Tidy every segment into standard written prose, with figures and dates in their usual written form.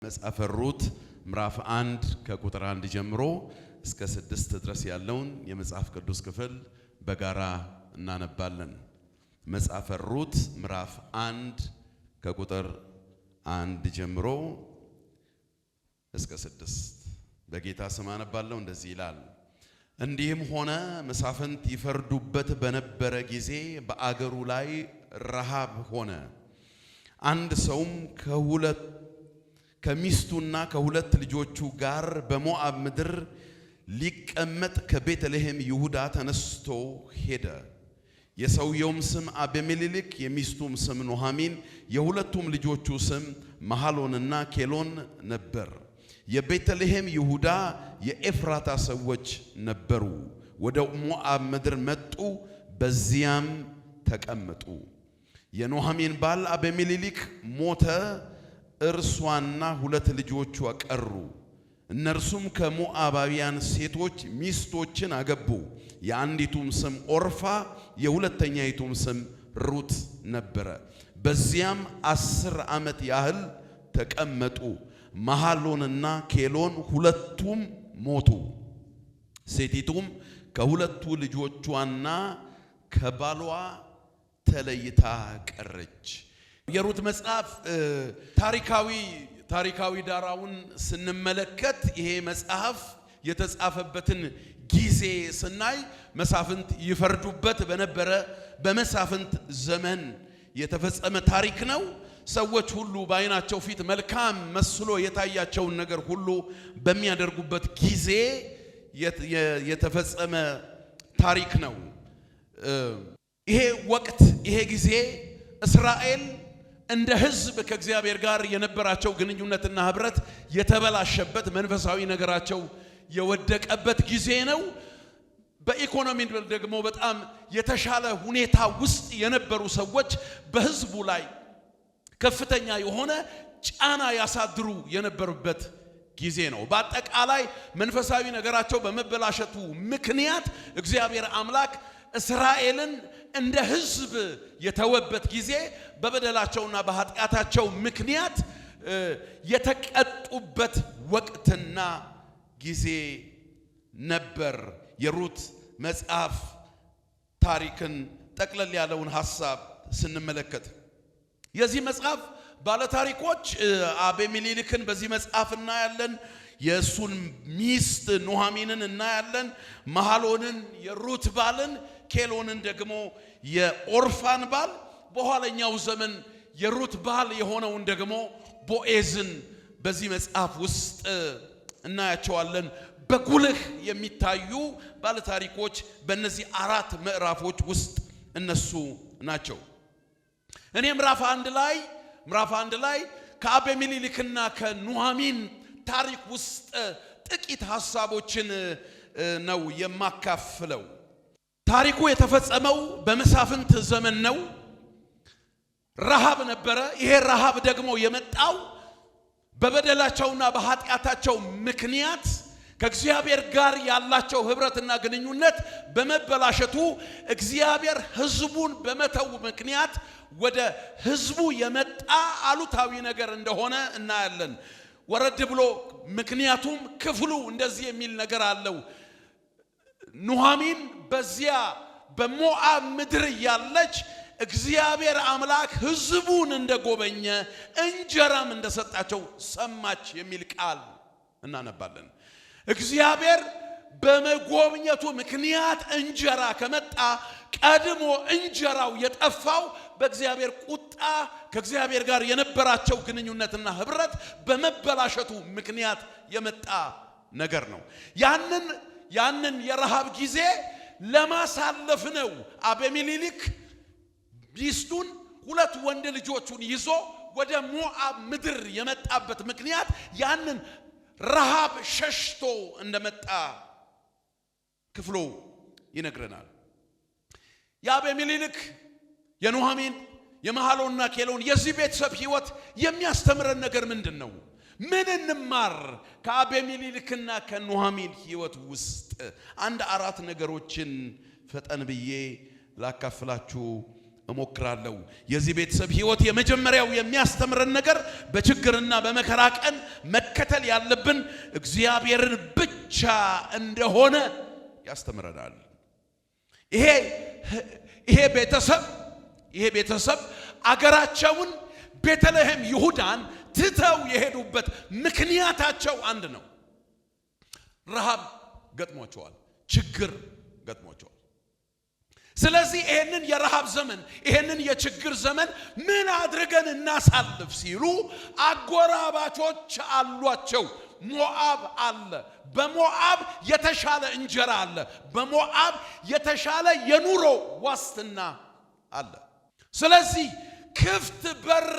መጽሐፈ ሩት ምዕራፍ 1 ከቁጥር 1 ጀምሮ እስከ 6 ድረስ ያለውን የመጽሐፍ ቅዱስ ክፍል በጋራ እናነባለን። መጽሐፈ ሩት ምዕራፍ 1 ከቁጥር 1 ጀምሮ እስከ 6 በጌታ ስም አነባለሁ። እንደዚህ ይላል። እንዲህም ሆነ መሳፍንት ይፈርዱበት በነበረ ጊዜ በአገሩ ላይ ረሃብ ሆነ። አንድ ሰውም ከሚስቱና ከሁለት ልጆቹ ጋር በሞዓብ ምድር ሊቀመጥ ከቤተልሔም ይሁዳ ተነስቶ ሄደ። የሰውየውም ስም አቤሜሌክ፣ የሚስቱም ስም ኑኃሚን፣ የሁለቱም ልጆቹ ስም መሐሎንና ኬሎን ነበር። የቤተልሔም ይሁዳ የኤፍራታ ሰዎች ነበሩ። ወደ ሞዓብ ምድር መጡ፣ በዚያም ተቀመጡ። የኑኃሚን ባል አቤሜሌክ ሞተ፣ እርሷና ሁለት ልጆቿ ቀሩ። እነርሱም ከሞዓባውያን ሴቶች ሚስቶችን አገቡ። የአንዲቱም ስም ኦርፋ፣ የሁለተኛይቱም ስም ሩት ነበረ። በዚያም 10 ዓመት ያህል ተቀመጡ። መሐሎንና ኬሎን ሁለቱም ሞቱ። ሴቲቱም ከሁለቱ ልጆቿና ከባሏ ተለይታ ቀረች። የሩት መጽሐፍ ታሪካዊ ዳራውን ስንመለከት ይሄ መጽሐፍ የተጻፈበትን ጊዜ ስናይ መሳፍንት ይፈርዱበት በነበረ በመሳፍንት ዘመን የተፈጸመ ታሪክ ነው። ሰዎች ሁሉ በዓይናቸው ፊት መልካም መስሎ የታያቸውን ነገር ሁሉ በሚያደርጉበት ጊዜ የተፈጸመ ታሪክ ነው። ይሄ ወቅት ይሄ ጊዜ እስራኤል እንደ ሕዝብ ከእግዚአብሔር ጋር የነበራቸው ግንኙነትና ህብረት የተበላሸበት፣ መንፈሳዊ ነገራቸው የወደቀበት ጊዜ ነው። በኢኮኖሚ ደግሞ በጣም የተሻለ ሁኔታ ውስጥ የነበሩ ሰዎች በሕዝቡ ላይ ከፍተኛ የሆነ ጫና ያሳድሩ የነበሩበት ጊዜ ነው። በአጠቃላይ መንፈሳዊ ነገራቸው በመበላሸቱ ምክንያት እግዚአብሔር አምላክ እስራኤልን እንደ ሕዝብ የተወበት ጊዜ በበደላቸውና በኃጢአታቸው ምክንያት የተቀጡበት ወቅትና ጊዜ ነበር። የሩት መጽሐፍ ታሪክን ጠቅለል ያለውን ሐሳብ ስንመለከት የዚህ መጽሐፍ ባለታሪኮች አቤሜሌክን በዚህ መጽሐፍ እናያለን። የእሱን ሚስት ኑኃሚንን እናያለን። መሐሎንን የሩት ባልን፣ ኬሎንን ደግሞ የኦርፋን ባል፣ በኋለኛው ዘመን የሩት ባል የሆነውን ደግሞ ቦዔዝን በዚህ መጽሐፍ ውስጥ እናያቸዋለን። በጉልህ የሚታዩ ባለታሪኮች በእነዚህ 4 ምዕራፎች ውስጥ እነሱ ናቸው። እኔ ምዕራፍ አንድ ላይ ከአቤሜሌክና ከኑኃሚን ታሪክ ውስጥ ጥቂት ሐሳቦችን ነው የማካፍለው። ታሪኩ የተፈጸመው በመሳፍንት ዘመን ነው። ረሃብ ነበረ። ይሄ ረሃብ ደግሞ የመጣው በበደላቸውና በኃጢአታቸው ምክንያት ከእግዚአብሔር ጋር ያላቸው ህብረትና ግንኙነት በመበላሸቱ እግዚአብሔር ሕዝቡን በመተው ምክንያት ወደ ሕዝቡ የመጣ አሉታዊ ነገር እንደሆነ እናያለን። ወረድ ብሎ ምክንያቱም ክፍሉ እንደዚህ የሚል ነገር አለው። ኑኃሚን በዚያ በሞዓብ ምድር ያለች እግዚአብሔር አምላክ ሕዝቡን እንደጎበኘ እንጀራም እንደሰጣቸው ሰማች የሚል ቃል እናነባለን። እግዚአብሔር በመጎብኘቱ ምክንያት እንጀራ ከመጣ ቀድሞ እንጀራው የጠፋው በእግዚአብሔር ቁጣ ከእግዚአብሔር ጋር የነበራቸው ግንኙነትና ህብረት በመበላሸቱ ምክንያት የመጣ ነገር ነው። ያንን የረሃብ ጊዜ ለማሳለፍ ነው አቤሜሌክ ሚስቱን 2 ወንድ ልጆቹን ይዞ ወደ ሞዓብ ምድር የመጣበት ምክንያት ያንን ረሃብ ሸሽቶ እንደመጣ ክፍሉ ይነግረናል። የአቤሜሌክ የኑኃሚን የመሐሎንና ኬሎን የዚህ ቤተሰብ ህይወት የሚያስተምረን ነገር ምንድን ነው? ምን እንማር ከአቤሜሌክና ከኑኃሚን ህይወት ውስጥ? 4 ነገሮችን ፈጠን ብዬ ላካፍላችሁ እሞክራለሁ። የዚህ ቤተሰብ ህይወት የመጀመሪያው የሚያስተምረን ነገር በችግርና በመከራ ቀን መከተል ያለብን እግዚአብሔርን ብቻ እንደሆነ ያስተምረናል። ይሄ ቤተሰብ አገራቸውን ቤተልሔም ይሁዳን ትተው የሄዱበት ምክንያታቸው አንድ ነው። ረሃብ ገጥሟቸዋል፣ ችግር ገጥሟቸዋል። ስለዚህ ይሄንን የረሃብ ዘመን ይሄንን የችግር ዘመን ምን አድርገን እናሳልፍ ሲሉ አጎራባቾች አሏቸው። ሞዓብ አለ። በሞዓብ የተሻለ እንጀራ አለ። በሞዓብ የተሻለ የኑሮ ዋስትና አለ። ስለዚህ ክፍት በር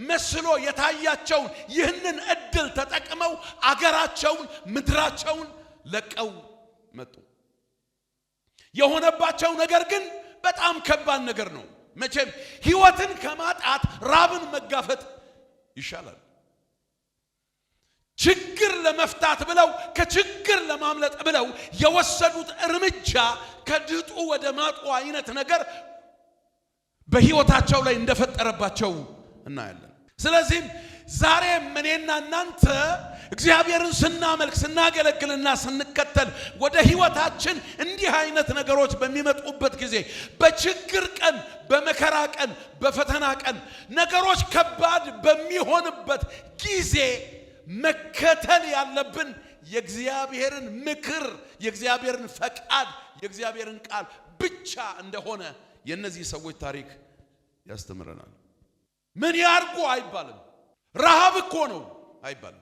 መስሎ የታያቸውን ይህንን እድል ተጠቅመው አገራቸውን ምድራቸውን ለቀው መጡ። የሆነባቸው ነገር ግን በጣም ከባድ ነገር ነው። መቼም ህይወትን ከማጣት ራብን መጋፈጥ ይሻላል። ችግር ለመፍታት ብለው ከችግር ለማምለጥ ብለው የወሰዱት እርምጃ ከድጡ ወደ ማጡ አይነት ነገር በህይወታቸው ላይ እንደፈጠረባቸው እናያለን። ስለዚህ ዛሬ እኔና እናንተ እግዚአብሔርን ስናመልክ ስናገለግልና ስንከተል ወደ ህይወታችን እንዲህ አይነት ነገሮች በሚመጡበት ጊዜ በችግር ቀን፣ በመከራ ቀን፣ በፈተና ቀን ነገሮች ከባድ በሚሆንበት ጊዜ መከተል ያለብን የእግዚአብሔርን ምክር፣ የእግዚአብሔርን ፈቃድ፣ የእግዚአብሔርን ቃል ብቻ እንደሆነ የነዚህ ሰዎች ታሪክ ያስተምረናል። ምን ያርጉ አይባልም። ረሃብ እኮ ነው አይባልም።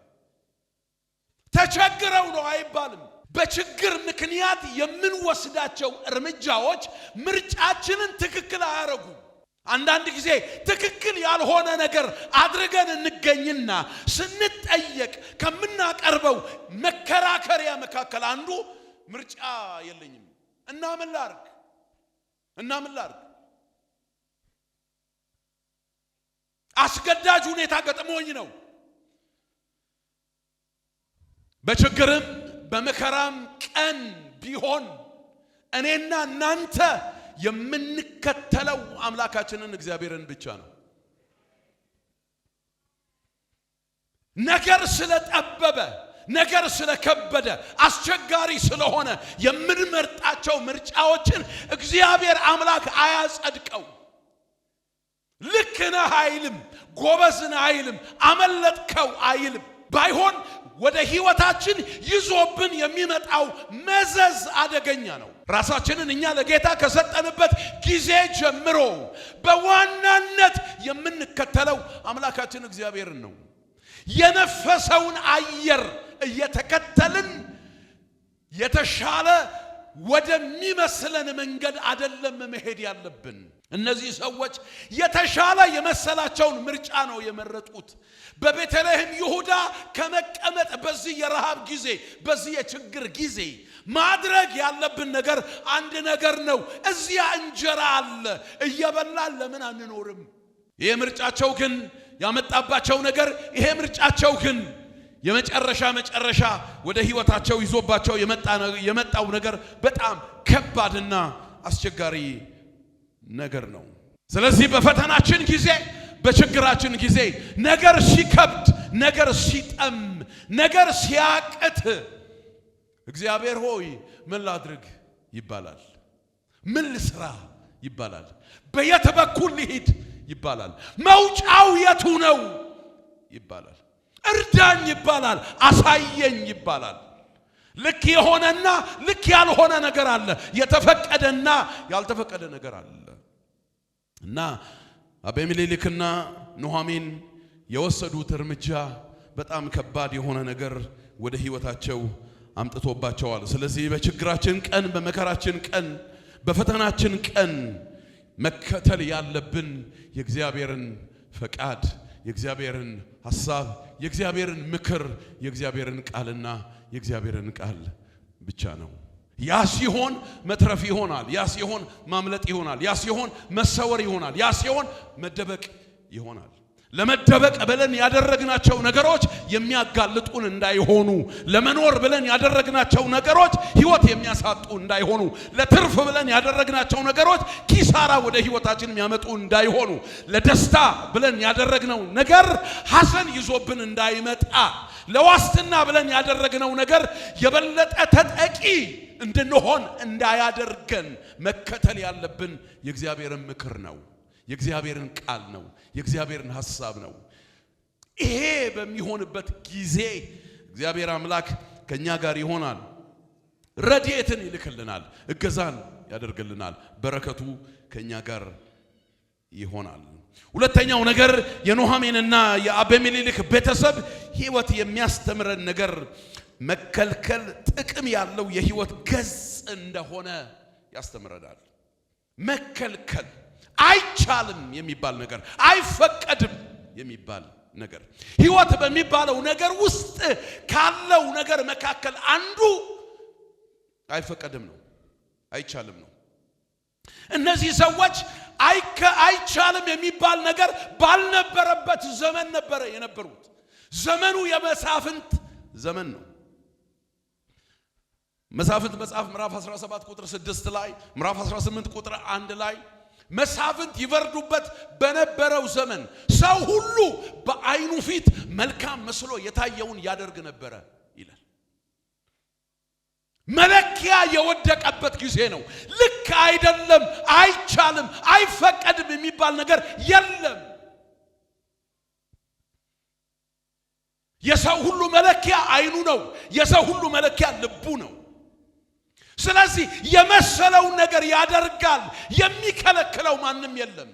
ተቸግረው ነው አይባልም። በችግር ምክንያት የምንወስዳቸው እርምጃዎች ምርጫችንን ትክክል አያረጉም። አንዳንድ ጊዜ ትክክል ያልሆነ ነገር አድርገን እንገኝና ስንጠየቅ ከምናቀርበው መከራከሪያ መካከል አንዱ ምርጫ የለኝም እና ምን ላርግ አስገዳጅ ሁኔታ ገጥሞኝ ነው። በችግርም በመከራም ቀን ቢሆን እኔና እናንተ የምንከተለው አምላካችንን እግዚአብሔርን ብቻ ነው። ነገር ስለጠበበ ነገር ስለከበደ አስቸጋሪ ስለሆነ የምንመርጣቸው ምርጫዎችን እግዚአብሔር አምላክ አያጸድቀው። ልክ ነህ አይልም፣ ጎበዝ ነህ አይልም፣ አመለጥከው አይልም። ባይሆን ወደ ህይወታችን ይዞብን የሚመጣው መዘዝ አደገኛ ነው። ራሳችንን እኛ ለጌታ ከሰጠንበት ጊዜ ጀምሮ በዋናነት የምንከተለው አምላካችን እግዚአብሔርን ነው። የነፈሰውን አየር እየተከተልን የተሻለ ወደሚመስለን መንገድ አይደለም መሄድ ያለብን። እነዚህ ሰዎች የተሻለ የመሰላቸውን ምርጫ ነው የመረጡት። በቤተልሔም ይሁዳ ከመቀመጥ በዚህ የረሃብ ጊዜ በዚህ የችግር ጊዜ ማድረግ ያለብን ነገር አንድ ነገር ነው። እዚያ እንጀራ አለ፣ እየበላን ለምን አንኖርም? ይሄ ምርጫቸው ግን ያመጣባቸው ነገር ይሄ ምርጫቸው ግን የመጨረሻ ወደ ህይወታቸው ይዞባቸው የመጣው ነገር በጣም ከባድና አስቸጋሪ ነገር ነው። ስለዚህ በፈተናችን ጊዜ በችግራችን ጊዜ ነገር ሲከብድ ነገር ሲጠም ነገር ሲያቅት እግዚአብሔር ሆይ ምን ላድርግ ይባላል። ምን ልስራ ይባላል። በየት በኩል ልሂድ ይባላል። መውጫው የቱ ነው ይባላል። እርዳኝ ይባላል። አሳየኝ ይባላል። ልክ የሆነና ልክ ያልሆነ ነገር አለ። የተፈቀደና ያልተፈቀደ ነገር አለ። እና አቤሜሌክና ኑኃሚን የወሰዱት እርምጃ በጣም ከባድ የሆነ ነገር ወደ ህይወታቸው አምጥቶባቸዋል። ስለዚህ በችግራችን ቀን፣ በመከራችን ቀን፣ በፈተናችን ቀን መከተል ያለብን የእግዚአብሔርን ፈቃድ፣ የእግዚአብሔርን ሐሳብ፣ የእግዚአብሔርን ምክር፣ የእግዚአብሔርን ቃልና የእግዚአብሔርን ቃል ብቻ ነው። ያ ሲሆን መትረፍ ይሆናል። ያ ሲሆን ማምለጥ ይሆናል። ያ ሲሆን መሰወር ይሆናል። ያ ሲሆን መደበቅ ይሆናል። ለመደበቅ ብለን ያደረግናቸው ነገሮች የሚያጋልጡን እንዳይሆኑ ለመኖር ብለን ያደረግናቸው ነገሮች ህይወት የሚያሳጡ እንዳይሆኑ ለትርፍ ብለን ያደረግናቸው ነገሮች ኪሳራ ወደ ህይወታችን የሚያመጡ እንዳይሆኑ ለደስታ ብለን ያደረግነው ነገር ሐዘን ይዞብን እንዳይመጣ ለዋስትና ብለን ያደረግነው ነገር የበለጠ ተጠቂ እንድንሆን እንዳያደርገን መከተል ያለብን የእግዚአብሔርን ምክር ነው የእግዚአብሔርን ቃል ነው የእግዚአብሔርን ሐሳብ ነው ይሄ በሚሆንበት ጊዜ እግዚአብሔር አምላክ ከኛ ጋር ይሆናል ረድኤትን ይልክልናል እገዛን ያደርግልናል በረከቱ ከኛ ጋር ይሆናል ሁለተኛው ነገር የኖሃሜንና የአቤሜሌክ ቤተሰብ ህይወት የሚያስተምረን ነገር መከልከል ጥቅም ያለው የህይወት ገጽ እንደሆነ ያስተምረናል መከልከል አይቻልም የሚባል ነገር አይፈቀድም የሚባል ነገር ህይወት በሚባለው ነገር ውስጥ ካለው ነገር መካከል አንዱ አይፈቀድም ነው አይቻልም ነው እነዚህ ሰዎች አይቻልም የሚባል ነገር ባልነበረበት ዘመን ነበር የነበሩት ዘመኑ የመሳፍንት ዘመን ነው መሳፍንት መጽሐፍ ምዕራፍ 17 ቁጥር 6 ላይ ምዕራፍ 18 ቁጥር 1 ላይ መሳፍንት ይወርዱበት በነበረው ዘመን ሰው ሁሉ በአይኑ ፊት መልካም መስሎ የታየውን ያደርግ ነበር ይላል መለኪያ የወደቀበት ጊዜ ነው ልክ አይደለም አይቻልም አይፈቀድም የሚባል ነገር የለም የሰው ሁሉ መለኪያ አይኑ ነው የሰው ሁሉ መለኪያ ልቡ ነው ስለዚህ የመሰለው ነገር ያደርጋል የሚከለክለው ማንንም የለም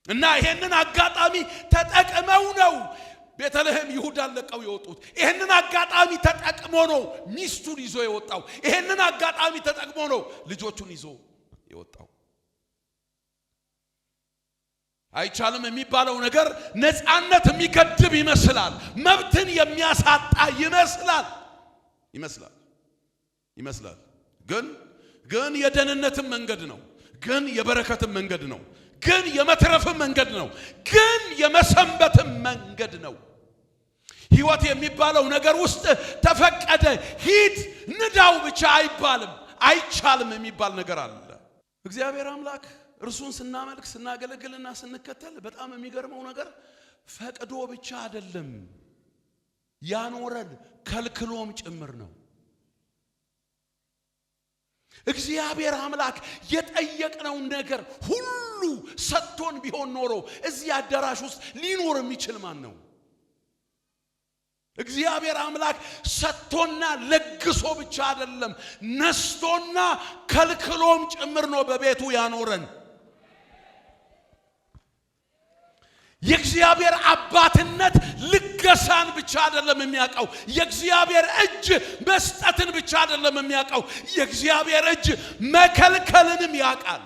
እና ይሄንን አጋጣሚ ተጠቅመው ነው ቤተልሔም ይሁዳን ለቀው የወጡት ይሄንን አጋጣሚ ተጠቅሞ ነው ሚስቱን ይዞ የወጣው ይሄንን አጋጣሚ ተጠቅሞ ነው ልጆቹን ይዞ የወጣው አይቻልም የሚባለው ነገር ነፃነት የሚገድብ ይመስላል መብትን የሚያሳጣ ይመስላል ግን የደህንነትም መንገድ ነው ግን የበረከትም መንገድ ነው ግን የመትረፍም መንገድ ነው ግን የመሰንበትም መንገድ ነው ህይወት የሚባለው ነገር ውስጥ ተፈቀደ ሂድ ንዳው ብቻ አይባልም አይቻልም የሚባል ነገር አለ እግዚአብሔር አምላክ እርሱን ስናመልክ ስናገለግልና ስንከተል በጣም የሚገርመው ነገር ፈቅዶ ብቻ አይደለም ያኖረን ከልክሎም ጭምር ነው እግዚአብሔር አምላክ የጠየቅነው ነገር ሁሉ ሰጥቶን ቢሆን ኖሮ እዚህ አዳራሽ ውስጥ ሊኖር የሚችል ማን ነው እግዚአብሔር አምላክ ሰጥቶና ለግሶ ብቻ አይደለም ነስቶና ከልክሎም ጭምር ነው በቤቱ ያኖረን የእግዚአብሔር አባትነት ልገሳን ብቻ አይደለም የሚያውቀው የእግዚአብሔር እጅ መስጠትን ብቻ አይደለም የሚያውቀው የእግዚአብሔር እጅ መከልከልንም ያውቃል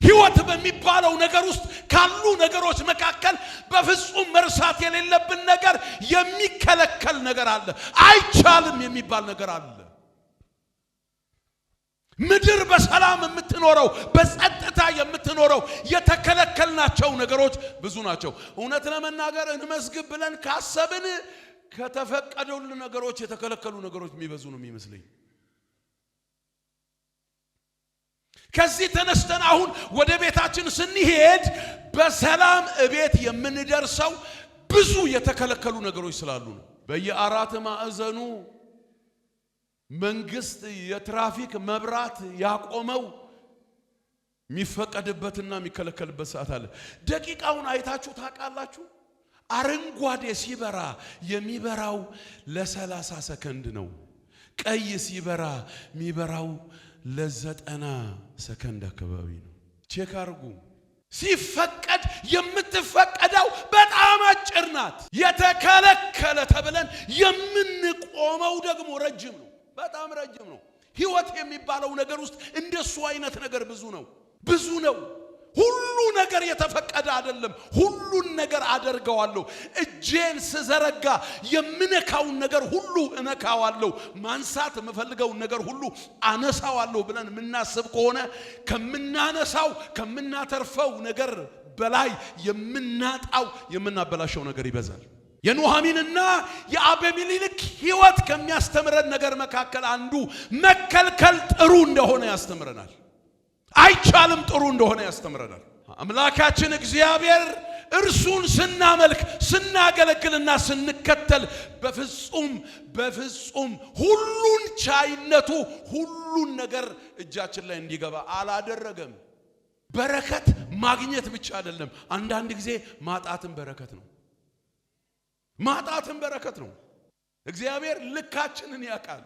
ህይወት በሚባለው ነገር ውስጥ ካሉ ነገሮች መካከል በፍጹም መርሳት የሌለብን ነገር የሚከለከል ነገር አለ አይቻልም የሚባል ነገር አለ ምድር በሰላም የምትኖረው በጸጥታ የምትኖረው የተከለከልናቸው ነገሮች ብዙ ናቸው እውነት ለመናገር እንመስግብ ብለን ካሰብን ከተፈቀደልን ነገሮች የተከለከሉ ነገሮች የሚበዙ ነው የሚመስለኝ ከዚህ ተነስተን አሁን ወደ ቤታችን ስንሄድ በሰላም እቤት የምንደርሰው ብዙ የተከለከሉ ነገሮች ስላሉ ነው በየአራት ማዕዘኑ መንግስት የትራፊክ መብራት ያቆመው የሚፈቀድበትና የሚከለከልበት ሰዓት አለ ደቂቃውን አይታችሁ ታውቃላችሁ አረንጓዴ ሲበራ የሚበራው ለ30 ሰከንድ ነው ቀይ ሲበራ የሚበራው ለ90 ሰከንድ አካባቢ ነው ቼክ አርጉ ሲፈቀድ የምትፈቀደው በጣም አጭር ናት የተከለከለ ተብለን የምንቆመው ደግሞ ረጅም ነው በጣም ረጅም ነው ህይወት የሚባለው ነገር ውስጥ እንደሱ አይነት ነገር ብዙ ነው ሁሉ ነገር የተፈቀደ አይደለም። ሁሉን ነገር አደርገዋለሁ። እጄን ስዘረጋ የምነካውን ነገር ሁሉ እነካዋለሁ። ማንሳት የምፈልገውን ነገር ሁሉ አነሳዋለሁ ብለን የምናስብ ከሆነ ከምናነሳው ከምናተርፈው ነገር በላይ የምናጣው የምናበላሸው ነገር ይበዛል። የኑሃሚንና የአቤሜሌክ ሕይወት ከሚያስተምረን ነገር መካከል አንዱ መከልከል ጥሩ እንደሆነ ያስተምረናል። አይቻልም ጥሩ እንደሆነ ያስተምረናል። አምላካችን እግዚአብሔር እርሱን ስናመልክ ስናገለግልና ስንከተል በፍጹም ሁሉን ቻይነቱ ሁሉን ነገር እጃችን ላይ እንዲገባ አላደረገም። በረከት ማግኘት ብቻ አይደለም፣ አንዳንድ ጊዜ ማጣትም በረከት ነው። ማጣትም በረከት ነው። እግዚአብሔር ልካችንን ያውቃል።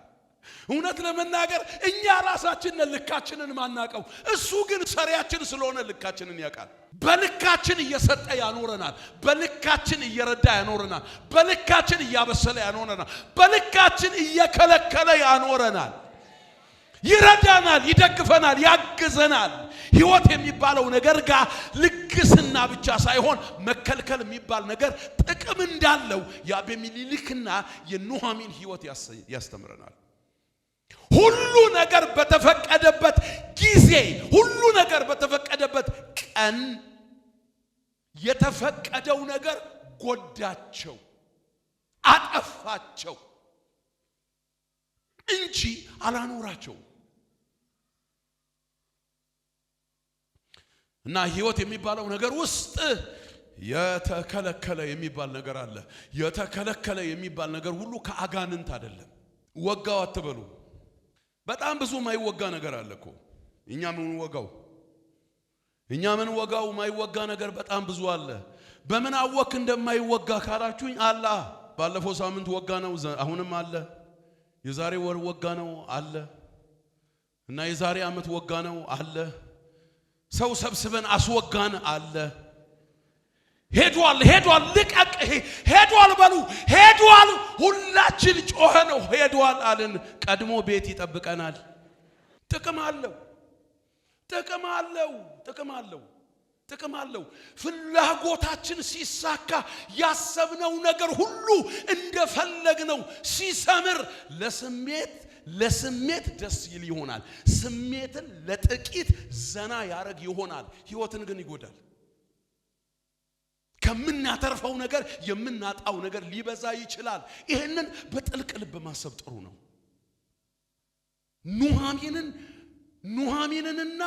እውነት ለመናገር እኛ ራሳችንን ልካችንን ማናቀው፣ እሱ ግን ሰሪያችን ስለሆነ ልካችንን ያውቃል። በልካችን እየሰጠ ያኖረናል፣ በልካችን እየረዳ ያኖረናል፣ በልካችን እያበሰለ ያኖረናል፣ በልካችን እየከለከለ ያኖረናል። ይረዳናል፣ ይደግፈናል፣ ያግዘናል። ሕይወት የሚባለው ነገር ጋር ልግስና ብቻ ሳይሆን መከልከል የሚባል ነገር ጥቅም እንዳለው የአቤሜሌክና የኑሃሚን ሕይወት ያስተምረናል። ሁሉ ነገር በተፈቀደበት ጊዜ፣ ሁሉ ነገር በተፈቀደበት ቀን የተፈቀደው ነገር ጎዳቸው፣ አጠፋቸው እንጂ አላኖራቸው። እና ሕይወት የሚባለው ነገር ውስጥ የተከለከለ የሚባል ነገር አለ። የተከለከለ የሚባል ነገር ሁሉ ከአጋንንት አይደለም። ወጋው አትበሉ። በጣም ብዙ ማይወጋ ነገር አለ እኮ። እኛ ምን ወጋው ማይወጋ ነገር በጣም ብዙ አለ። በምን አወክ እንደማይወጋ ካላችሁኝ፣ አላ ባለፈው ሳምንት ወጋ ነው፣ አሁንም አለ። የዛሬ ወር ወጋ ነው አለ። እና የዛሬ ዓመት ወጋ ነው አለ። ሰው ሰብስበን አስወጋን አለ። ሄዷል ልቀቅ፣ ሄዷል በሉ፣ ሄዷል። ሁላችን ጮኸ ነው ሄዷል አልን። ቀድሞ ቤት ይጠብቀናል። ጥቅም አለው። ፍላጎታችን ሲሳካ ያሰብነው ነገር ሁሉ እንደፈለግነው ሲሰምር ለስሜት ደስ ይል ይሆናል። ስሜትን ለጥቂት ዘና ያረግ ይሆናል። ሕይወትን ግን ይጎዳል። ከምናተርፈው ነገር የምናጣው ነገር ሊበዛ ይችላል። ይሄንን በጥልቅ ልብ ማሰብ ጥሩ ነው። ኑሃሚንንና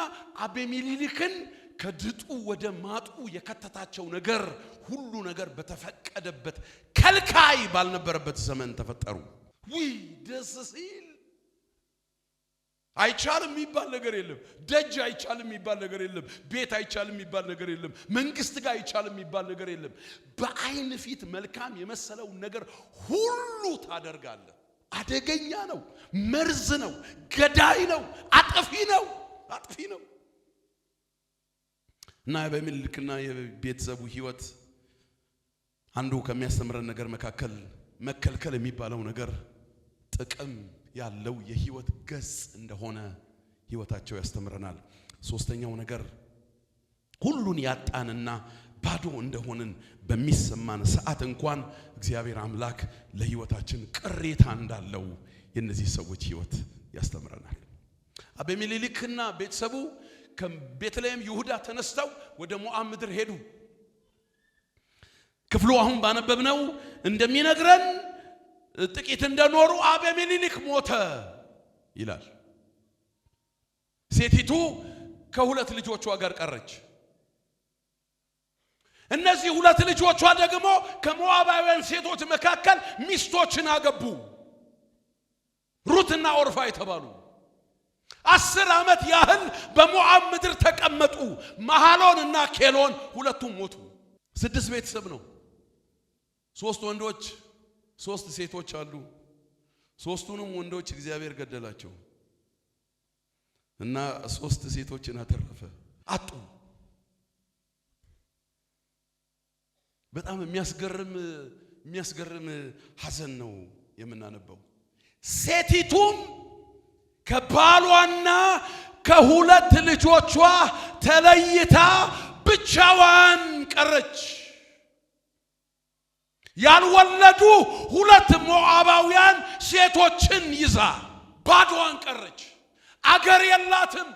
አቤሜሌክን ከድጡ ወደ ማጡ የከተታቸው ነገር ሁሉ ነገር በተፈቀደበት ከልካይ ባልነበረበት ዘመን ተፈጠሩ። ደስ ሲል አይቻልም የሚባል ነገር የለም። ደጅ አይቻልም የሚባል ነገር የለም። ቤት አይቻልም የሚባል ነገር የለም። መንግስት ጋር አይቻልም የሚባል ነገር የለም። በአይን ፊት መልካም የመሰለው ነገር ሁሉ ታደርጋለህ። አደገኛ ነው፣ መርዝ ነው፣ ገዳይ ነው፣ አጥፊ ነው። እና የአቤሜሌክና የቤተሰቡ ሕይወት አንዱ ከሚያስተምረን ነገር መካከል መከልከል የሚባለው ነገር ጥቅም ያለው የሕይወት ገጽ እንደሆነ ሕይወታቸው ያስተምረናል። ሶስተኛው ነገር ሁሉን ያጣንና ባዶ እንደሆንን በሚሰማን ሰዓት እንኳን እግዚአብሔር አምላክ ለሕይወታችን ቅሬታ እንዳለው የነዚህ ሰዎች ሕይወት ያስተምረናል። አቤሜሌክና ቤተሰቡ ከቤተልሔም ይሁዳ ተነስተው ወደ ሞዓብ ምድር ሄዱ። ክፍሉ አሁን ባነበብነው እንደሚነግረን ጥቂት እንደኖሩ አቤሜሌክ ሞተ ይላል። ሴቲቱ ከሁለት ልጆቿ ጋር ቀረች። እነዚህ ሁለት ልጆቿ ደግሞ ከሞዓባውያን ሴቶች መካከል ሚስቶችን አገቡ። ሩትና ኦርፋ የተባሉ 10 ዓመት ያህል በሞዓብ ምድር ተቀመጡ። መሐሎን እና ኬሎን ሁለቱም ሞቱ። 6 ቤተሰብ ነው። 3 ወንዶች 3 ሴቶች አሉ። 3ቱንም ወንዶች እግዚአብሔር ገደላቸው እና 3 ሴቶችን አተረፈ። አጡ። በጣም የሚያስገርም ሐዘን ነው የምናነበው። ሴቲቱም ከባሏና ከሁለት ልጆቿ ተለይታ ብቻዋን ቀረች። ያልወለዱ ሁለት ሞዓባውያን ሴቶችን ይዛ ባዶዋን ቀረች። አገር የላትም፣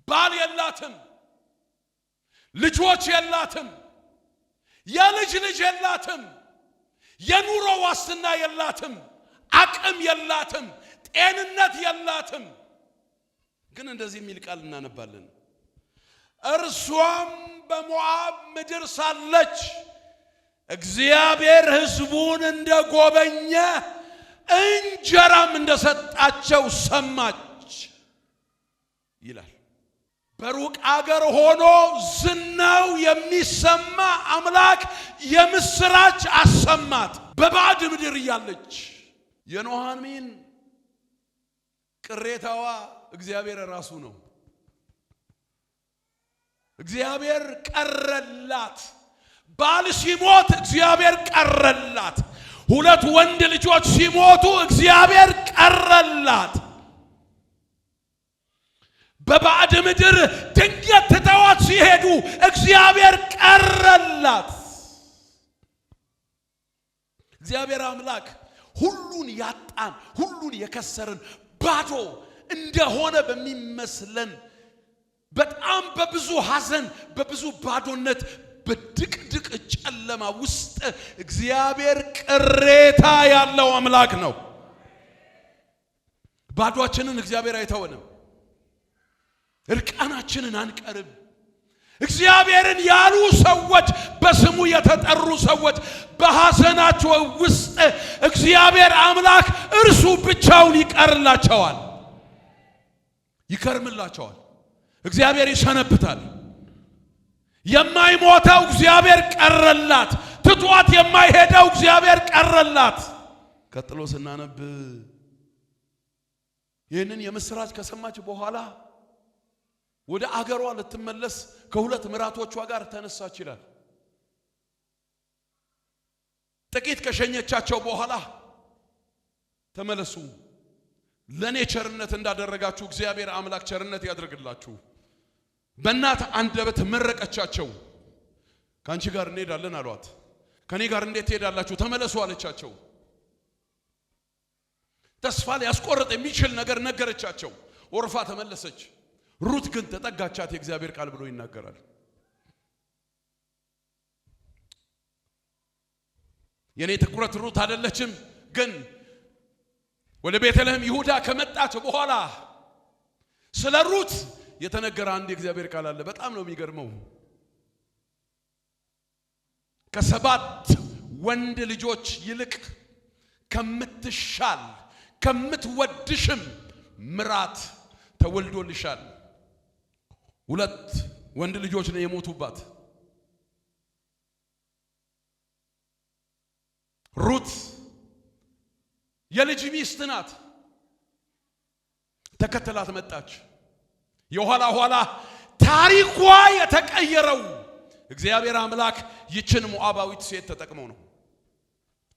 ባል የላትም፣ ልጆች የላትም፣ የልጅ ልጅ የላትም፣ የኑሮ ዋስትና የላትም፣ አቅም የላትም፣ ጤንነት የላትም። ግን እንደዚህ የሚል ቃል እናነባለን። እርሷም በሞዓብ ምድር ሳለች እግዚአብሔር ሕዝቡን እንደጎበኘ እንጀራም እንደሰጣቸው ሰማች ይላል። በሩቅ አገር ሆኖ ዝናው የሚሰማ አምላክ የምስራች አሰማት። በባዕድ ምድር እያለች የኑኃሚን ቅሬታዋ እግዚአብሔር ራሱ ነው። እግዚአብሔር ቀረላት። ባል ሲሞት እግዚአብሔር ቀረላት። ሁለት ወንድ ልጆች ሲሞቱ እግዚአብሔር ቀረላት። በባዕድ ምድር ድንገት ትተዋት ሲሄዱ እግዚአብሔር ቀረላት። እግዚአብሔር አምላክ ሁሉን ያጣን ሁሉን የከሰርን ባዶ እንደሆነ በሚመስለን በጣም በብዙ ሐዘን በብዙ ባዶነት በድቅድቅ ጨለማ ውስጥ እግዚአብሔር ቅሬታ ያለው አምላክ ነው። ባዶአችንን እግዚአብሔር አይተወንም። እርቃናችንን አንቀርም። እግዚአብሔርን ያሉ ሰዎች በስሙ የተጠሩ ሰዎች በሐዘናቸው ውስጥ እግዚአብሔር አምላክ እርሱ ብቻውን ይቀርላቸዋል፣ ይከርምላቸዋል። እግዚአብሔር ይሰነብታል። የማይሞተው እግዚአብሔር ቀረላት። ትቷት የማይሄደው እግዚአብሔር ቀረላት። ቀጥሎ ስናነብ ይህንን የምስራች ከሰማች በኋላ ወደ አገሯ ልትመለስ ከሁለት ምራቶቿ ጋር ተነሳች ይላል። ጥቂት ከሸኘቻቸው በኋላ ተመለሱ፣ ለኔ ቸርነት እንዳደረጋችሁ እግዚአብሔር አምላክ ቸርነት ያድርግላችሁ። በእናት አንደበት መረቀቻቸው። ካንቺ ጋር እንሄዳለን አሏት። ከኔ ጋር እንዴት ትሄዳላችሁ? ተመለሱ አለቻቸው። ተስፋ ሊያስቆርጥ የሚችል ነገር ነገረቻቸው። ኦርፋ ተመለሰች። ሩት ግን ተጠጋቻት። የእግዚአብሔር ቃል ብሎ ይናገራል። የኔ ትኩረት ሩት አይደለችም። ግን ወደ ቤተልሔም ይሁዳ ከመጣች በኋላ ስለ ሩት የተነገረ አንድ የእግዚአብሔር ቃል አለ። በጣም ነው የሚገርመው። ከሰባት ወንድ ልጆች ይልቅ ከምትሻል ከምትወድሽም ምራት ተወልዶልሻል። ሁለት ወንድ ልጆች ነው የሞቱባት። ሩት የልጅ ሚስት ናት። ተከተላት መጣች። የኋላ ኋላ ታሪኳ የተቀየረው እግዚአብሔር አምላክ ይችን ሞዓባዊት ሴት ተጠቅመው ነው።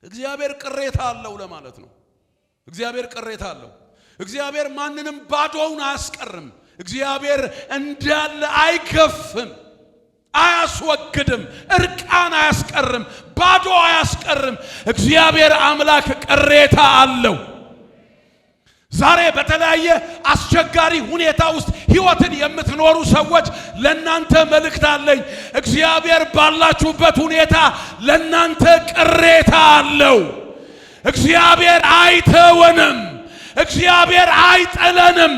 እግዚአብሔር ቅሬታ አለው ለማለት ነው። እግዚአብሔር ቅሬታ አለው። እግዚአብሔር ማንንም ባዶውን አያስቀርም። እግዚአብሔር እንዳለ አይገፍም፣ አያስወግድም፣ እርቃን አያስቀርም፣ ባዶ አያስቀርም። እግዚአብሔር አምላክ ቅሬታ አለው። ዛሬ በተለያየ አስቸጋሪ ሁኔታ ውስጥ ሕይወትን የምትኖሩ ሰዎች ለናንተ መልእክት አለኝ። እግዚአብሔር ባላችሁበት ሁኔታ ለናንተ ቅሬታ አለው። እግዚአብሔር አይተወንም። እግዚአብሔር አይጥለንም።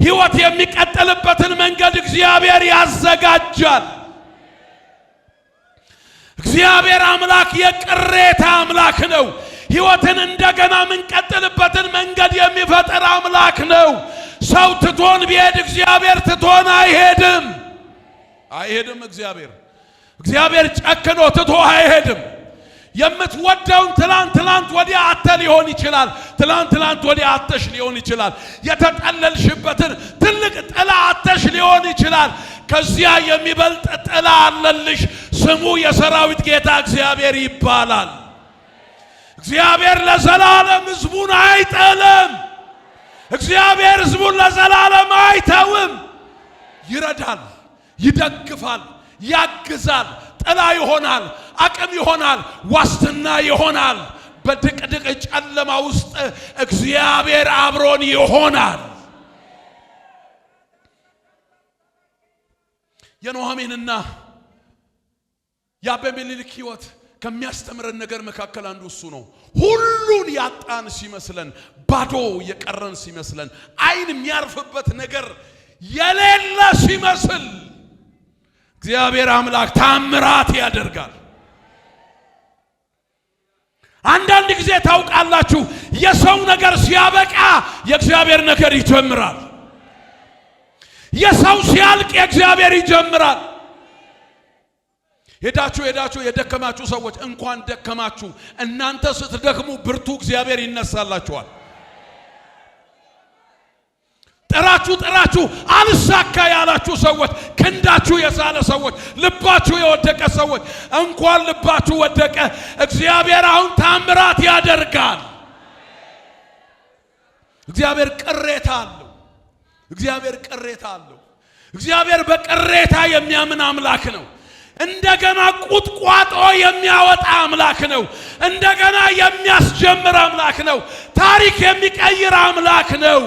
ሕይወት የሚቀጥልበትን መንገድ እግዚአብሔር ያዘጋጃል። እግዚአብሔር አምላክ የቅሬታ አምላክ ነው። ሕይወትን እንደገና ምንቀጥልበትን መንገድ የሚፈጥር አምላክ ነው። ሰው ትቶን ቢሄድ እግዚአብሔር ትቶን አይሄድም። እግዚአብሔር ጨክኖ ትቶ አይሄድም። የምትወደውን ትላንት ወዲያ አተ ሊሆን ይችላል። ትላንት ወዲያ አተሽ ሊሆን ይችላል። የተጠለልሽበትን ትልቅ ጥላ አተሽ ሊሆን ይችላል። ከዚያ የሚበልጥ ጥላ አለልሽ። ስሙ የሰራዊት ጌታ እግዚአብሔር ይባላል። እግዚአብሔር ለዘላለም ሕዝቡን አይጥልም። እግዚአብሔር ሕዝቡን ለዘላለም አይተውም። ይረዳል፣ ይደግፋል፣ ያግዛል፣ ጥላ ይሆናል፣ አቅም ይሆናል፣ ዋስትና ይሆናል። በድቅድቅ ጨለማ ውስጥ እግዚአብሔር አብሮን ይሆናል። የኑኃሚንና የአቤሜሌክ ሕይወት ከሚያስተምረን ነገር መካከል አንዱ እሱ ነው። ሁሉን ያጣን ሲመስለን፣ ባዶ የቀረን ሲመስለን፣ አይን የሚያርፍበት ነገር የሌለ ሲመስል እግዚአብሔር አምላክ ታምራት ያደርጋል። አንዳንድ ጊዜ ታውቃላችሁ፣ የሰው ነገር ሲያበቃ የእግዚአብሔር ነገር ይጀምራል። የሰው ሲያልቅ የእግዚአብሔር ይጀምራል። ሄዳችሁ የደከማችሁ ሰዎች እንኳን ደከማችሁ። እናንተ ስትደክሙ ብርቱ እግዚአብሔር ይነሳላችኋል። ጥራችሁ አልሳካ ያላችሁ ሰዎች፣ ክንዳችሁ የሳለ ሰዎች፣ ልባችሁ የወደቀ ሰዎች እንኳን ልባችሁ ወደቀ፣ እግዚአብሔር አሁን ታምራት ያደርጋል። እግዚአብሔር ቅሬታ አለው። እግዚአብሔር በቅሬታ የሚያምን አምላክ ነው። እንደገና ቁጥቋጦ የሚያወጣ አምላክ ነው። እንደገና የሚያስጀምር አምላክ ነው። ታሪክ የሚቀይር አምላክ ነው።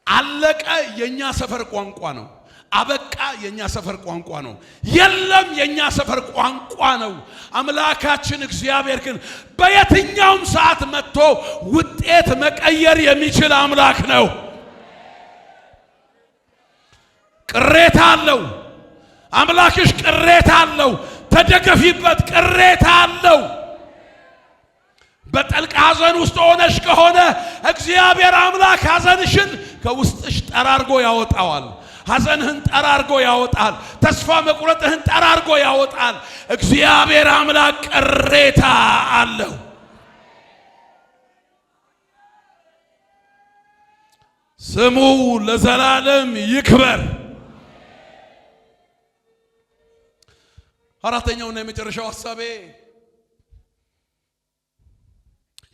አለቀ የኛ ሰፈር ቋንቋ ነው። አበቃ የኛ ሰፈር ቋንቋ ነው። የለም የኛ ሰፈር ቋንቋ ነው። አምላካችን እግዚአብሔር ግን በየትኛውም ሰዓት መጥቶ ውጤት መቀየር የሚችል አምላክ ነው። ቅሬታ አለው አምላክሽ፣ ቅሬታ አለው። ተደገፊበት። ቅሬታ አለው። በጥልቅ ሐዘን ውስጥ ሆነሽ ከሆነ እግዚአብሔር አምላክ ሐዘንሽን ከውስጥሽ ጠራርጎ ያወጣዋል። ሐዘንህን ጠራርጎ ያወጣል። ተስፋ መቁረጥህን ጠራርጎ ያወጣል። እግዚአብሔር አምላክ ቅሬታ አለው። ስሙ ለዘላለም ይክበር። አራተኛውና የመጨረሻው ሐሳቤ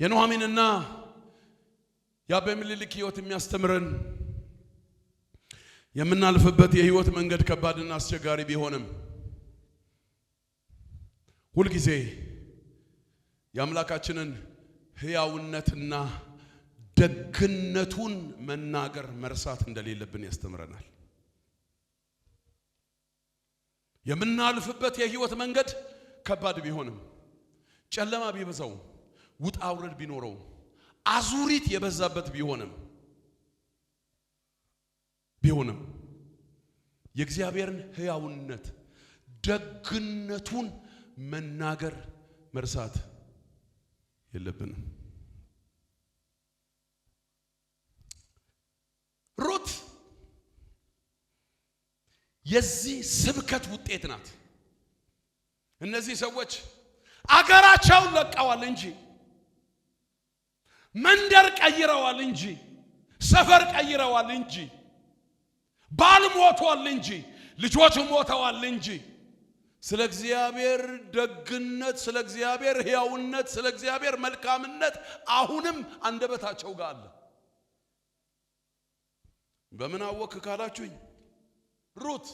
የኑኃሚንና የአቤሜሌክ ሕይወት የሚያስተምረን የምናልፍበት የሕይወት መንገድ ከባድና አስቸጋሪ ቢሆንም ሁልጊዜ የአምላካችንን ሕያውነትና ደግነቱን መናገር መርሳት እንደሌለብን ያስተምረናል። የምናልፍበት የሕይወት መንገድ ከባድ ቢሆንም፣ ጨለማ ቢበዛው፣ ውጣ ውረድ ቢኖረው፣ አዙሪት የበዛበት ቢሆንም የእግዚአብሔርን ሕያውነት ደግነቱን መናገር መርሳት የለብንም። ሩት የዚህ ስብከት ውጤት ናት። እነዚህ ሰዎች አገራቸውን ለቀዋል እንጂ፣ መንደር ቀይረዋል እንጂ፣ ሰፈር ቀይረዋል እንጂ፣ ባል ሞቷል እንጂ፣ ልጆች ሞተዋል እንጂ ስለ እግዚአብሔር ደግነት፣ ስለ እግዚአብሔር ሕያውነት፣ ስለ እግዚአብሔር መልካምነት አሁንም አንደበታቸው ጋር አለ። በምን አወክ ካላችሁኝ፣ ሩት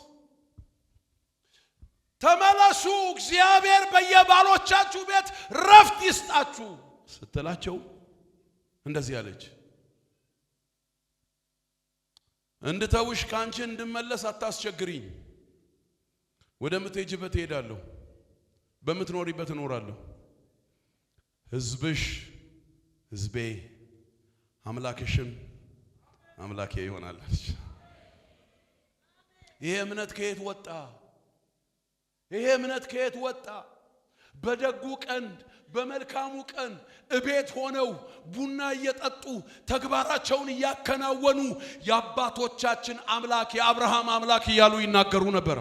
ተመለሱ፣ እግዚአብሔር በየባሎቻችሁ ቤት ረፍት ይስጣችሁ ስትላቸው እንደዚህ አለች፣ እንድተውሽ ካንቺ እንድመለስ አታስቸግሪኝ። ወደምትሄጂበት እሄዳለሁ፣ በምትኖሪበት እኖራለሁ። ሕዝብሽ ሕዝቤ፣ አምላክሽም አምላኬ ይሆናል። ይሄ እምነት ከየት ወጣ? ይሄ እምነት ከየት ወጣ? በደጉ ቀን በመልካሙ ቀን እቤት ሆነው ቡና እየጠጡ ተግባራቸውን እያከናወኑ የአባቶቻችን አምላክ የአብርሃም አምላክ እያሉ ይናገሩ ነበር፣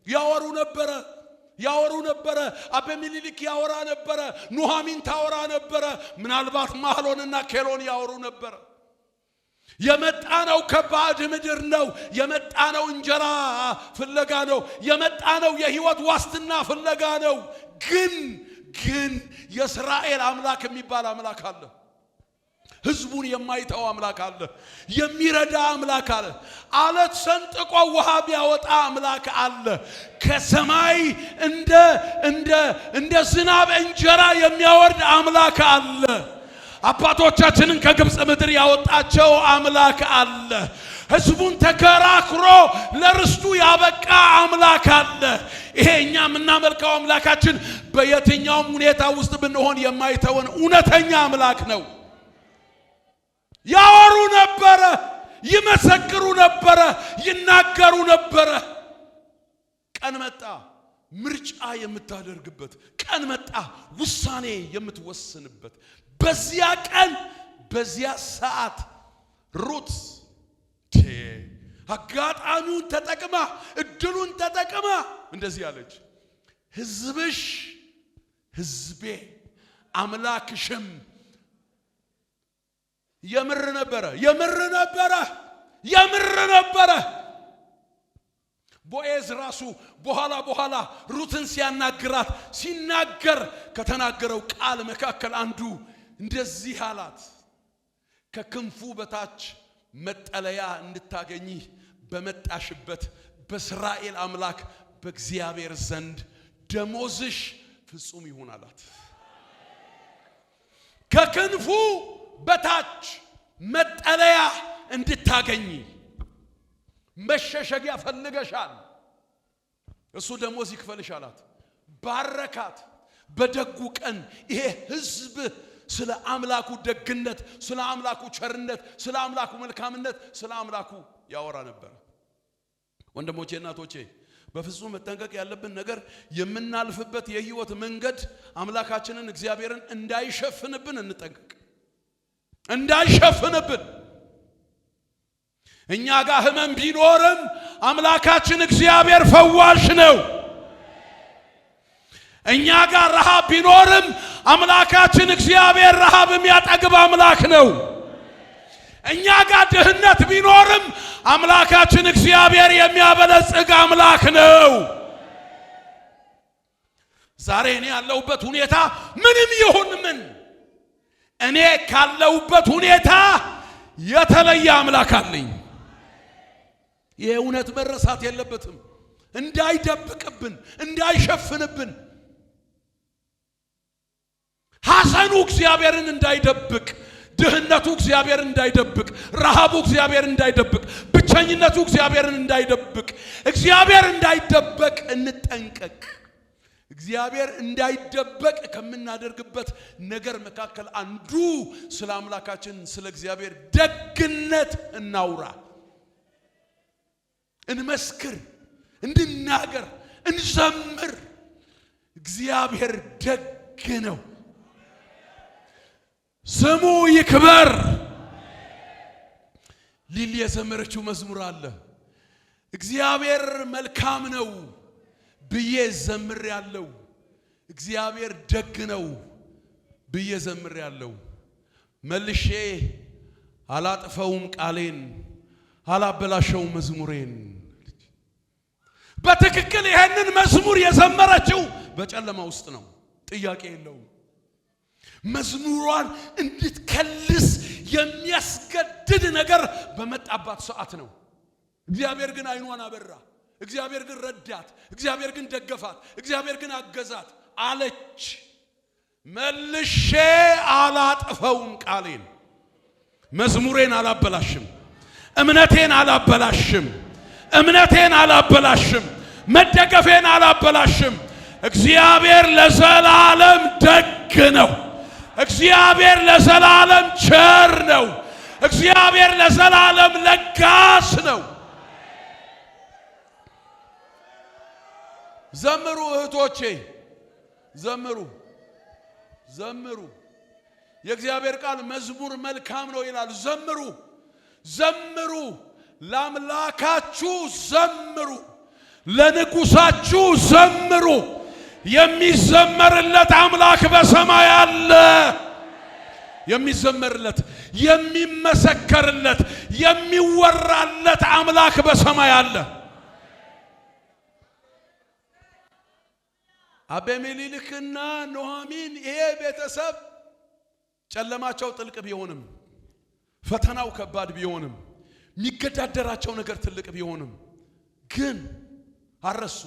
ያወሩ ነበር። አቤሜሌክ ያወራ ነበር፣ ኑኃሚን ታወራ ነበር፣ ምናልባት ማህሎንና ኬሎን ያወሩ ነበር። የመጣነው ከባዕድ ምድር ነው። የመጣነው እንጀራ ፍለጋ ነው። የመጣነው የሕይወት ዋስትና ፍለጋ ነው። ግን የእስራኤል አምላክ የሚባል አምላክ አለ። ህዝቡን የማይተው አምላክ አለ። የሚረዳ አምላክ አለ። አለት ሰንጥቆ ውሃ ቢያወጣ አምላክ አለ። ከሰማይ እንደ ዝናብ እንጀራ የሚያወርድ አምላክ አለ። አባቶቻችንን ከግብጽ ምድር ያወጣቸው አምላክ አለ። ህዝቡን ተከራክሮ ለርስቱ ያበቃ አምላክ አለ። ይሄ እኛ የምናመልከው አምላካችን በየትኛውም ሁኔታ ውስጥ ብንሆን የማይተወን እውነተኛ አምላክ ነው። ያወሩ ነበረ፣ ይመሰክሩ ነበረ፣ ይናገሩ ነበረ። ቀን መጣ ምርጫ የምታደርግበት፣ ቀን መጣ ውሳኔ የምትወስንበት። በዚያ ቀን በዚያ ሰዓት ሩት አጋጣሚውን ተጠቅማ እድሉን ተጠቅማ እንደዚህ አለች፣ ህዝብሽ ህዝቤ አምላክሽም። የምር ነበረ። ቦዔዝ ራሱ በኋላ ሩትን ሲያናግራት ሲናገር ከተናገረው ቃል መካከል አንዱ እንደዚህ አላት፣ ከክንፉ በታች መጠለያ እንድታገኚ በመጣሽበት በእስራኤል አምላክ በእግዚአብሔር ዘንድ ደሞዝሽ ፍጹም ይሁን አላት። ከክንፉ በታች መጠለያ እንድታገኚ መሸሸጊያ ፈልገሻል፣ እሱ ደሞዝ ይክፈልሽ አላት። ባረካት። በደጉ ቀን ይሄ ህዝብ ስለ አምላኩ ደግነት፣ ስለ አምላኩ ቸርነት፣ ስለ አምላኩ መልካምነት፣ ስለ አምላኩ ያወራ ነበር። ወንድሞቼ እናቶቼ በፍጹም መጠንቀቅ ያለብን ነገር የምናልፍበት የህይወት መንገድ አምላካችንን እግዚአብሔርን እንዳይሸፍንብን እንጠንቀቅ። እንዳይሸፍንብን። እኛ ጋር ህመም ቢኖርም አምላካችን እግዚአብሔር ፈዋሽ ነው። እኛ ጋር ረሃብ ቢኖርም አምላካችን እግዚአብሔር ረሃብ የሚያጠግብ አምላክ ነው። እኛ ጋር ድህነት ቢኖርም አምላካችን እግዚአብሔር የሚያበለጽግ አምላክ ነው። ዛሬ እኔ ያለሁበት ሁኔታ ምንም ይሁን ምን እኔ ካለሁበት ሁኔታ የተለየ አምላክ አለኝ። ይሄ እውነት መረሳት የለበትም። እንዳይደብቅብን፣ እንዳይሸፍንብን። ሐዘኑ እግዚአብሔርን እንዳይደብቅ፣ ድህነቱ እግዚአብሔርን እንዳይደብቅ፣ ረሃቡ እግዚአብሔርን እንዳይደብቅ፣ ብቸኝነቱ እግዚአብሔርን እንዳይደብቅ፣ እግዚአብሔር እንዳይደበቅ እንጠንቀቅ። እግዚአብሔር እንዳይደበቅ ከምናደርግበት ነገር መካከል አንዱ ስለ አምላካችን ስለ እግዚአብሔር ደግነት እናውራ፣ እንመስክር፣ እንናገር፣ እንዘምር። እግዚአብሔር ደግ ነው። ስሙ ይክበር። ሊሊ የዘመረችው መዝሙር አለ። እግዚአብሔር መልካም ነው ብዬ ዘምር ያለው፣ እግዚአብሔር ደግ ነው ብዬ ዘምር ያለው። መልሼ አላጥፈውም ቃሌን፣ አላበላሸውም መዝሙሬን። በትክክል ይሄንን መዝሙር የዘመረችው በጨለማ ውስጥ ነው፣ ጥያቄ የለውም። መዝሙሯን እንድትከልስ የሚያስገድድ ነገር በመጣባት ሰዓት ነው። እግዚአብሔር ግን አይኗን አበራ። እግዚአብሔር ግን ረዳት። እግዚአብሔር ግን ደገፋት። እግዚአብሔር ግን አገዛት አለች። መልሼ አላጥፈውም ቃሌን፣ መዝሙሬን አላበላሽም፣ እምነቴን አላበላሽም፣ እምነቴን አላበላሽም፣ መደገፌን አላበላሽም። እግዚአብሔር ለዘላለም ደግ ነው። እግዚአብሔር ለዘላለም ቸር ነው። እግዚአብሔር ለዘላለም ለጋስ ነው። ዘምሩ እህቶቼ፣ ዘምሩ፣ ዘምሩ። የእግዚአብሔር ቃል መዝሙር መልካም ነው ይላል። ዘምሩ፣ ዘምሩ፣ ለአምላካችሁ ዘምሩ፣ ለንጉሳችሁ ዘምሩ። የሚዘመርለት አምላክ በሰማይ አለ። የሚዘመርለት፣ የሚመሰከርለት፣ የሚወራለት አምላክ በሰማይ አለ። አቤሜሌክና ኑኃሚን ይሄ ቤተሰብ ጨለማቸው ጥልቅ ቢሆንም ፈተናው ከባድ ቢሆንም የሚገዳደራቸው ነገር ትልቅ ቢሆንም ግን አረሱ።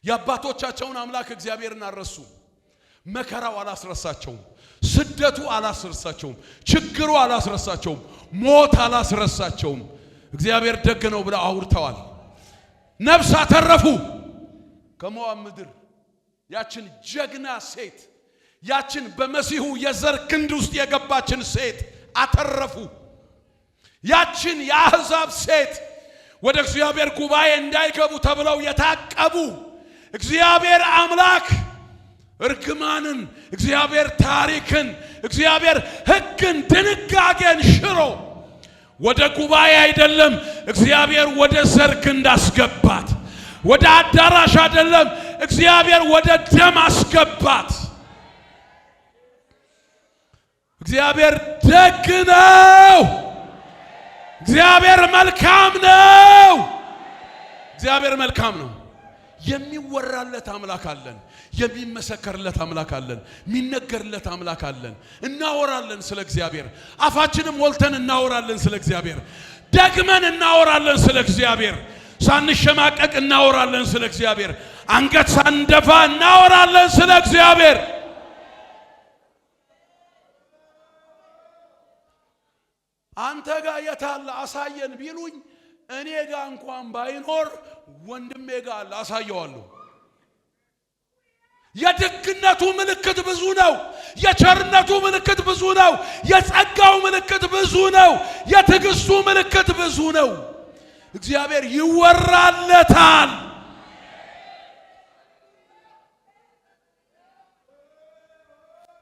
የአባቶቻቸውን አምላክ እግዚአብሔርን አረሱ። መከራው አላስረሳቸውም። ስደቱ አላስረሳቸውም። ችግሩ አላስረሳቸውም። ሞት አላስረሳቸውም። እግዚአብሔር ደግ ነው ብለው አውርተዋል። ነፍስ አተረፉ። ከሞዓብ ምድር ያችን ጀግና ሴት ያችን በመሲሁ የዘር ክንድ ውስጥ የገባችን ሴት አተረፉ። ያችን የአሕዛብ ሴት ወደ እግዚአብሔር ጉባኤ እንዳይገቡ ተብለው የታቀቡ እግዚአብሔር አምላክ እርግማንን፣ እግዚአብሔር ታሪክን፣ እግዚአብሔር ሕግን፣ ድንጋጌን ሽሮ ወደ ጉባኤ አይደለም እግዚአብሔር ወደ ዘር ክንድ አስገባት። ወደ አዳራሽ አይደለም እግዚአብሔር ወደ ደም አስገባት። እግዚአብሔር ደግ ነው። እግዚአብሔር መልካም ነው። እግዚአብሔር መልካም ነው። የሚወራለት አምላክ አለን። የሚመሰከርለት አምላክ አለን። የሚነገርለት አምላክ አለን። እናወራለን ስለ እግዚአብሔር። አፋችንም ሞልተን እናወራለን ስለ እግዚአብሔር። ደግመን እናወራለን ስለ እግዚአብሔር። ሳንሸማቀቅ እናወራለን ስለ እግዚአብሔር። አንገት ሳንደፋ እናወራለን ስለ እግዚአብሔር። አንተ ጋር የታለ አሳየን ቢሉኝ እኔ ጋር እንኳን ባይኖር ወንድሜ ጋር አሳየዋለሁ። የደግነቱ ምልክት ብዙ ነው። የቸርነቱ ምልክት ብዙ ነው። የጸጋው ምልክት ብዙ ነው። የትዕግስቱ ምልክት ብዙ ነው። እግዚአብሔር ይወራለታል።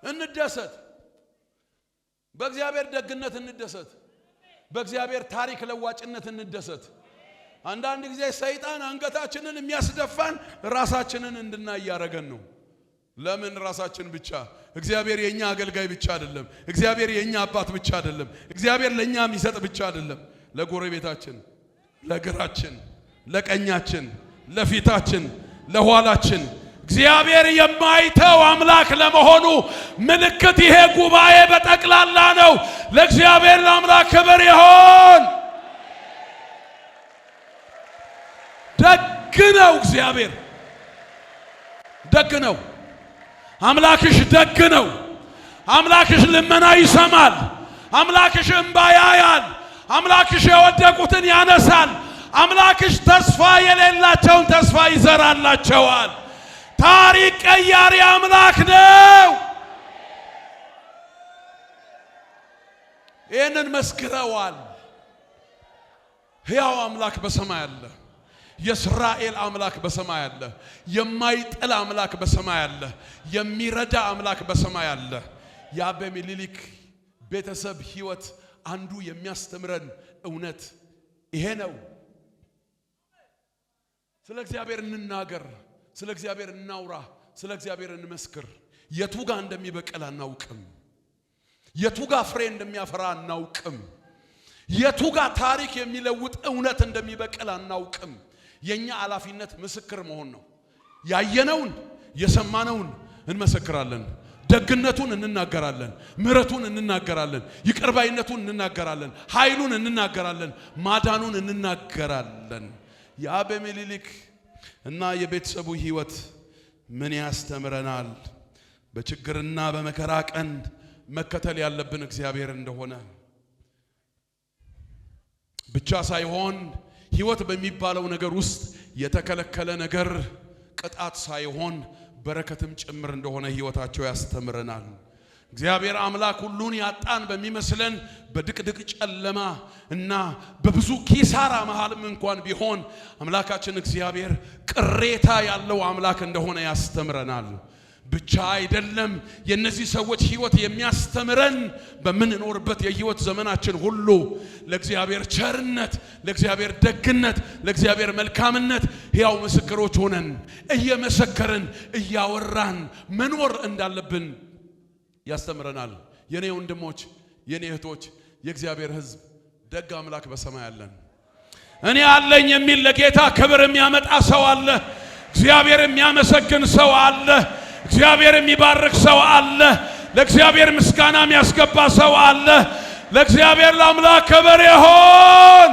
እንደሰት፣ በእግዚአብሔር ደግነት እንደሰት፣ በእግዚአብሔር ታሪክ ለዋጭነት እንደሰት። አንዳንድ ጊዜ ሰይጣን አንገታችንን የሚያስደፋን ራሳችንን እንድናይ ያረገን ነው። ለምን ራሳችን ብቻ? እግዚአብሔር የኛ አገልጋይ ብቻ አይደለም። እግዚአብሔር የኛ አባት ብቻ አይደለም። እግዚአብሔር ለኛ የሚሰጥ ብቻ አይደለም። ለጎረቤታችን፣ ለግራችን፣ ለቀኛችን፣ ለፊታችን፣ ለኋላችን እግዚአብሔር የማይተው አምላክ ለመሆኑ ምልክት ይሄ ጉባኤ በጠቅላላ ነው። ለእግዚአብሔር ለአምላክ ክብር ይሁን። ደግ ነው። እግዚአብሔር ደግ ነው። አምላክሽ ደግ ነው። አምላክሽ ልመና ይሰማል። አምላክሽ እንባ ያያል። አምላክሽ የወደቁትን ያነሳል። አምላክሽ ተስፋ የሌላቸውን ተስፋ ይዘራላቸዋል። ታሪክ ቀያሪ አምላክ ነው። ይህንን መስክረዋል። ሕያው አምላክ በሰማይ አለ። የእስራኤል አምላክ በሰማይ አለ። የማይጥል አምላክ በሰማይ አለ። የሚረዳ አምላክ በሰማይ አለ። የአቤሜሌክ ቤተሰብ ሕይወት አንዱ የሚያስተምረን እውነት ይሄ ነው። ስለ እግዚአብሔር እንናገር፣ ስለ እግዚአብሔር እናውራ፣ ስለ እግዚአብሔር እንመስክር። የቱጋ እንደሚበቀል አናውቅም። የቱጋ ፍሬ እንደሚያፈራ አናውቅም። የቱጋ ታሪክ የሚለውጥ እውነት እንደሚበቀል አናውቅም። የኛ ኃላፊነት ምስክር መሆን ነው። ያየነውን የሰማነውን እንመሰክራለን። ደግነቱን እንናገራለን። ምሕረቱን እንናገራለን። ይቅርባይነቱን እንናገራለን። ኃይሉን እንናገራለን። ማዳኑን እንናገራለን። የአቤሜሌክ እና የቤተሰቡ ሕይወት ምን ያስተምረናል? በችግርና በመከራ ቀን መከተል ያለብን እግዚአብሔር እንደሆነ ብቻ ሳይሆን ሕይወት በሚባለው ነገር ውስጥ የተከለከለ ነገር ቅጣት ሳይሆን በረከትም ጭምር እንደሆነ ሕይወታቸው ያስተምረናል። እግዚአብሔር አምላክ ሁሉን ያጣን በሚመስለን በድቅድቅ ጨለማ እና በብዙ ኪሳራ መሃልም እንኳን ቢሆን አምላካችን እግዚአብሔር ቅሬታ ያለው አምላክ እንደሆነ ያስተምረናል። ብቻ አይደለም የነዚህ ሰዎች ሕይወት የሚያስተምረን በምንኖርበት የሕይወት ዘመናችን ሁሉ ለእግዚአብሔር ቸርነት፣ ለእግዚአብሔር ደግነት፣ ለእግዚአብሔር መልካምነት ሕያው ምስክሮች ሆነን እየመሰከርን እያወራን መኖር እንዳለብን ያስተምረናል። የኔ ወንድሞች፣ የኔ እህቶች፣ የእግዚአብሔር ሕዝብ ደግ አምላክ በሰማይ አለን። እኔ አለኝ የሚል ለጌታ ክብር የሚያመጣ ሰው አለ። እግዚአብሔር የሚያመሰግን ሰው አለ። እግዚአብሔር የሚባርክ ሰው አለ። ለእግዚአብሔር ምስጋና የሚያስገባ ሰው አለ። ለእግዚአብሔር ለአምላክ ክብር ይሁን።